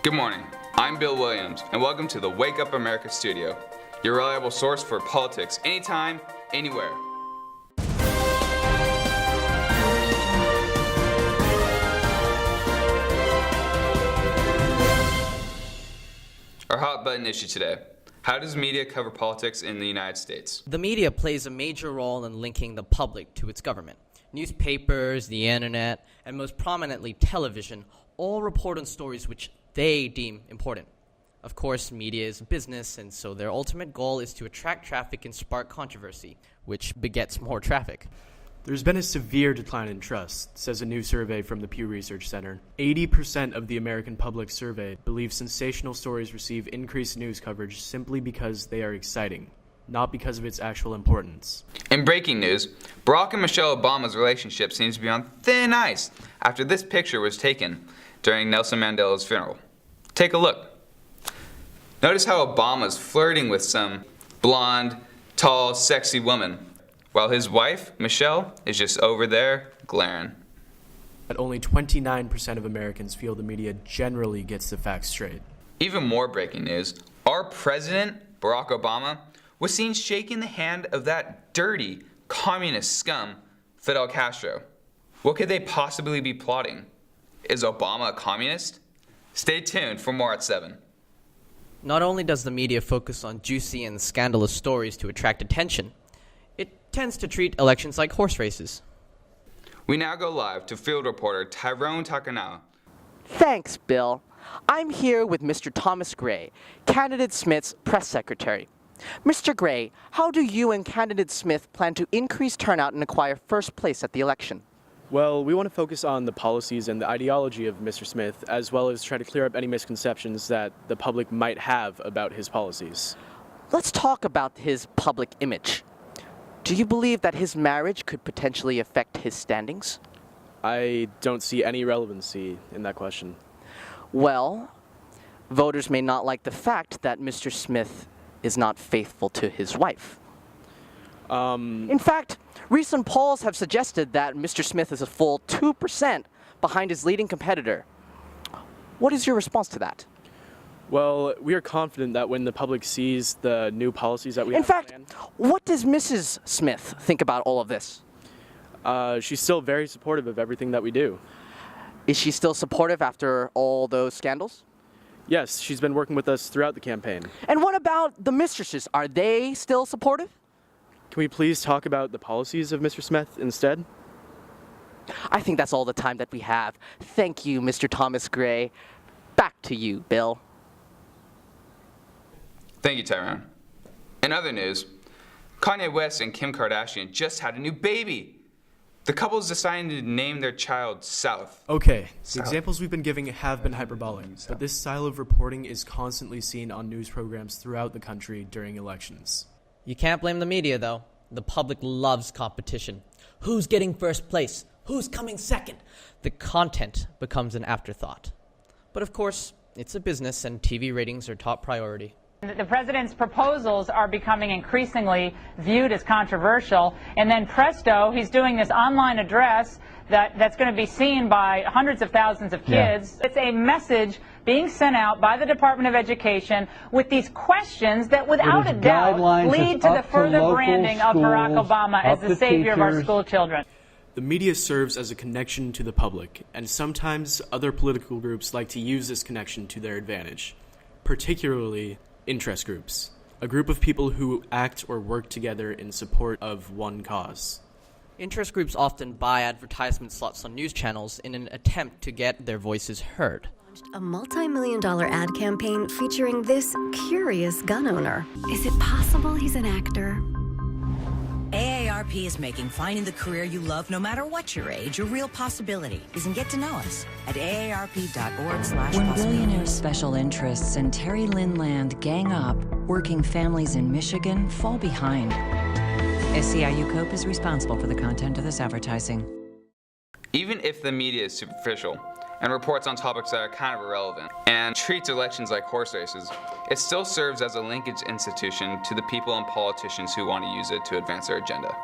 Good morning, I'm Bill Williams, and welcome to the Wake Up America studio, your reliable source for politics anytime, anywhere. Our hot button issue today: how does media cover politics in the United States? The media plays a major role in linking the public to its government. Newspapers, the internet, and most prominently television all report on stories which they deem important. Of course, media is a business, and so their ultimate goal is to attract traffic and spark controversy, which begets more traffic. There's been a severe decline in trust, says a new survey from the Pew Research Center. 80% of the American public surveyed believe sensational stories receive increased news coverage simply because they are exciting, not because of its actual importance. In breaking news, Barack and Michelle Obama's relationship seems to be on thin ice after this picture was taken during Nelson Mandela's funeral. Take a look. Notice how Obama's flirting with some blonde, tall, sexy woman, while his wife, Michelle, is just over there glaring. But only 29% of Americans feel the media generally gets the facts straight. Even more breaking news, our president, Barack Obama, was seen shaking the hand of that dirty, communist scum, Fidel Castro. What could they possibly be plotting? Is Obama a communist? Stay tuned for more at 7. Not only does the media focus on juicy and scandalous stories to attract attention, it tends to treat elections like horse races. We now go live to field reporter Tyrone Takanawa. Thanks, Bill. I'm here with Mr. Thomas Gray, candidate Smith's press secretary. Mr. Gray, how do you and candidate Smith plan to increase turnout and acquire first place at the election? Well, we want to focus on the policies and the ideology of Mr. Smith, as well as try to clear up any misconceptions that the public might have about his policies. Let's talk about his public image. Do you believe that his marriage could potentially affect his standings? I don't see any relevancy in that question. Well, voters may not like the fact that Mr. Smith is not faithful to his wife. In fact, recent polls have suggested that Mr. Smith is a full 2% behind his leading competitor. What is your response to that? Well, we are confident that when the public sees the new policies that we have planned... In fact, what does Mrs. Smith think about all of this? She's still very supportive of everything that we do. Is she still supportive after all those scandals? Yes, she's been working with us throughout the campaign. And what about the mistresses? Are they still supportive? Can we please talk about the policies of Mr. Smith instead? I think that's all the time that we have. Thank you, Mr. Thomas Gray. Back to you, Bill. Thank you, Tyrone. In other news, Kanye West and Kim Kardashian just had a new baby. The couple's decided to name their child South. Okay, the examples we've been giving have been hyperbolic, but this style of reporting is constantly seen on news programs throughout the country during elections. You can't blame the media, though. The public loves competition. Who's getting first place? Who's coming second? The content becomes an afterthought. But of course, it's a business and TV ratings are top priority. The president's proposals are becoming increasingly viewed as controversial, and then presto, he's doing this online address that's going to be seen by hundreds of thousands of kids. It's a message being sent out by the Department of Education with these questions that without a doubt lead to the further branding of Barack Obama as the savior of our school children. The media serves as a connection to the public, and sometimes other political groups like to use this connection to their advantage, particularly interest groups, a group of people who act or work together in support of one cause. Interest groups often buy advertisement slots on news channels in an attempt to get their voices heard. A multi-million-dollar ad campaign featuring this curious gun owner. Is it possible he's an actor? AARP is making finding the career you love, no matter what your age, a real possibility. And get to know us at aarp.org/possibility. When billionaire special interests and Terry Lynn Land gang up, working families in Michigan fall behind. SEIU Cope is responsible for the content of this advertising. Even if the media is superficial and reports on topics that are kind of irrelevant and treats elections like horse races, it still serves as a linkage institution to the people and politicians who want to use it to advance their agenda.